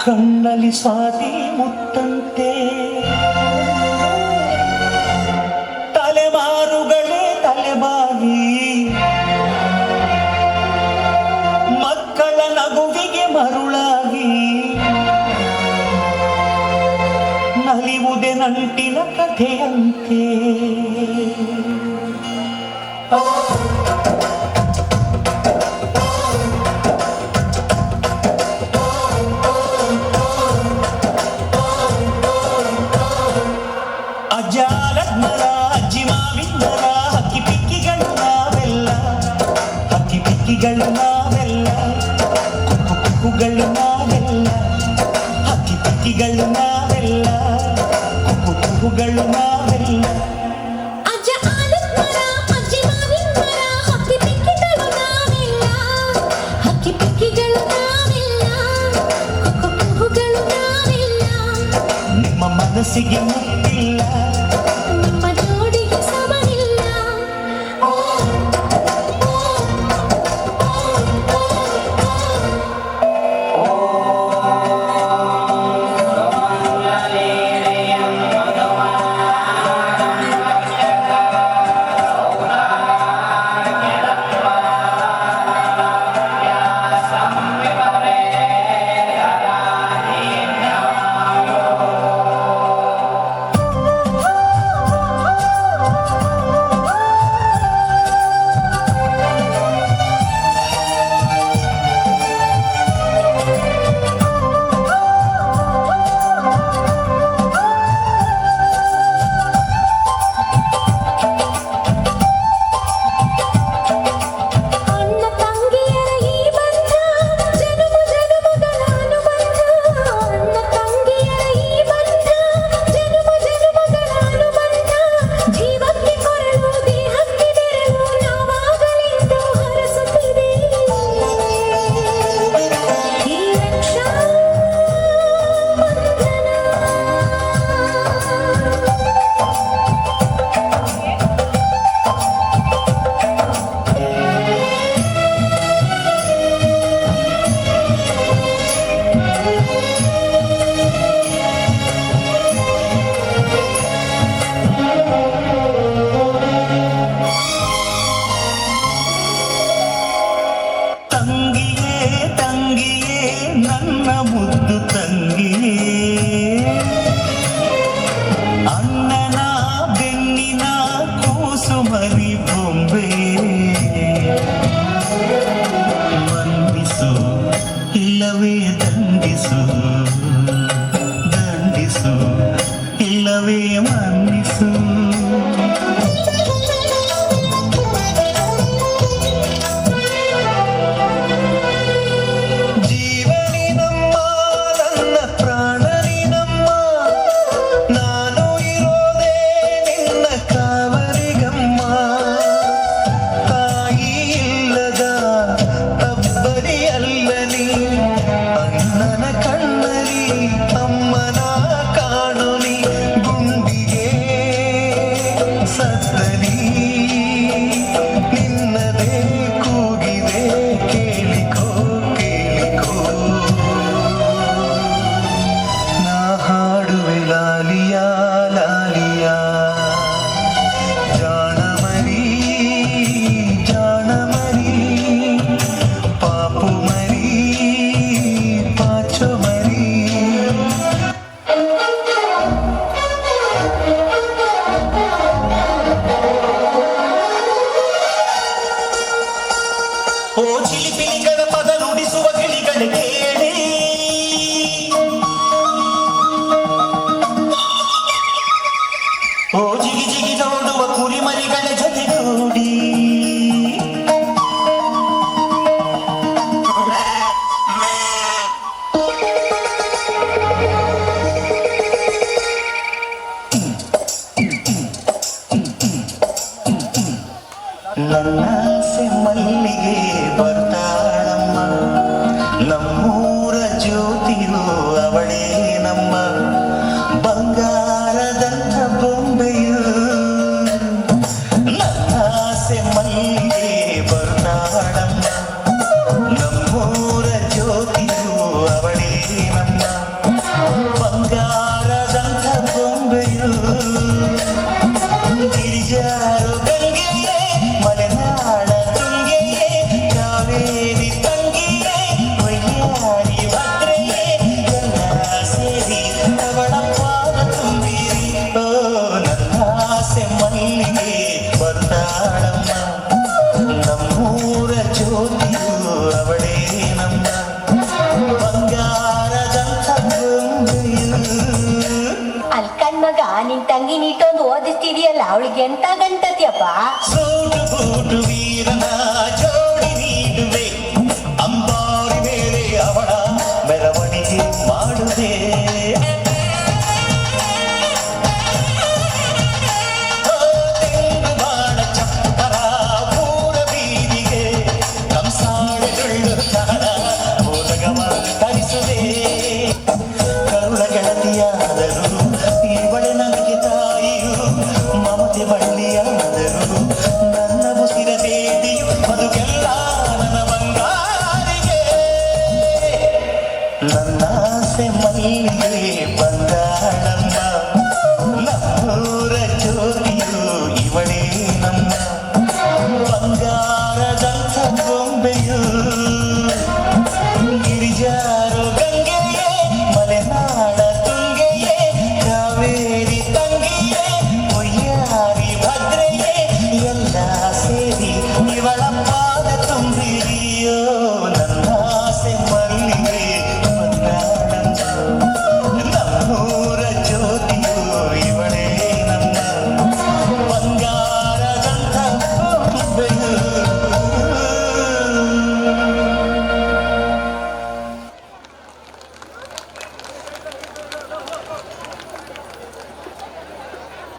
ಕಣ್ಣಲ್ಲಿ ಸ್ವಾತಿ ಮುತ್ತಂತೆ ತಲೆಮಾರುಗಳೇ ತಲೆಬಾಗಿ ಮಕ್ಕಳ ನಗುವಿಗೆ ಮರುಳಾಗಿ ನಲಿವುದೇ ನಂಟಿನ ಕಥೆಯಂತೆ ಅಜ್ಜಾಲಜ್ಞರ ಅಜ್ಜಿ ಮಾವಿಂದರ ಹಕ್ಕಿ ಪಿಕ್ಕಿಗಳು ನಾವೆಲ್ಲ ಹಕ್ಕಿ ಪಿಕ್ಕಿಗಳು ನಾವೆಲ್ಲ ಕುಕ್ಕು ಕುಕ್ಕುಗಳು ನಾವೆಲ್ಲ ಹಕ್ಕಿ ಪಿಕ್ಕಿಗಳು ನಾವೆಲ್ಲ ಕುಕ್ಕು ಕುಕ್ಕುಗಳು ನಾವೆಲ್ಲ ನಿಮ್ಮ ಮನಸ್ಸಿಗೆ ಮುಟ್ಟಿಲ್ಲ ನಿಮ್ಮ ಜೋಡಿಗೆ ಸಮನಿಲ್ಲ ನನ್ನ ಮುದ್ದು ತಂಗಿಯೇ ಅಣ್ಣನ ಬೆನ್ನಿನ ಕೂಸು ಮರಿ ಬೊಂಬೆ ವಂದಿಸು ಇಲ್ಲವೇ ದಂಡಿಸು ದಂಡಿಸು ಇಲ್ಲವೇ ಮನ್ನಿಸು ಅಣ್ಣನ ಕಣ್ಣಲಿ ಅಮ್ಮನ ಕಾಣುನಿ ಗುಂಡಿಗೆ ಸತ್ತಲಿ ನಿನ್ನದೇ ಕೂಗಿದೆ ಕೇಳಿಕೋ ಕೇಳಿಕೋ ನಾ ಹಾಡುವೆ ಲಾಲಿಯಾ ಲಾಲಿಯಾ ಜಾಣಮರಿ ಜಾಣಮರಿ ಪಾಪು ಓ ಚಿಲಿಪಿಲಿಗಳ ಪದ ನುಡಿಸುವ ಗಿಳಿಗಳ ಕೇಳಿ ಓ ಜಿಗಿ ಜಿಗಿ ನೋಡುವ ಕುರಿಮರಿಗಳ ಜೊತೆಗೂಡಿ ನನ್ನ ಮಲ್ಲಿಗೆ ಬರ್ತಾಳಮ್ಮ ನಮ್ಮ ಅವಳೇ ನಮ್ಮ ಬಂಗಾರದಂಥ ಗೊಂಬೆಯು. ಅಲ್ಲಿ ಕಣ್ಮಗ ನಿನ್ ತಂಗಿ ನೀಟೊಂದು ಓದಿಸ್ತಿದೀಯಲ್ಲ ಅವಳಿಗೆ ಎಂತ ಗಂಟತಿಯಪ್ಪ. ಸೂಟು ಬೂಟು ವೀರನ ಜೋಡಿ ನೀಡುವೆ, ಅಂಬಾರಿ ಮೇಲೆ ಅವಳ ಮೆರವಣಿಗೆ ಮಾಡುವೆ. ಬಾಣ ಚಪ್ಪರ ಊರ ಬೀದಿಗೆ ಕಂಸಾಳೆಗಳು ಕಾಣ ಓದಗವ ತರಿಸುವೆ. ಕರುಳ ಗೆಳತಿಯಾದರು ಇವಳೆ ನನಗೆ ತಾಯಿಯು, ಮಮತೆ ಬಳ್ಳಿಯಾದರು ನನ್ನ ಉಸಿರ ದೇವಿಯು, ಬದುಕೆಲ್ಲ ನನ್ನ ಬಂಗಾರಿಗೆ. ನನ್ನ ಆಸೆ ಮಲ್ಲಿಗೆ ಬಂಗಾಳಮ್ಮ, ನಮ್ಮೂರ ಜ್ಯೋತಿಯು ಇವಳೇ ನಮ್ಮ ಬಂಗಾರದಂಥ ಗೊಂಬೆಯು.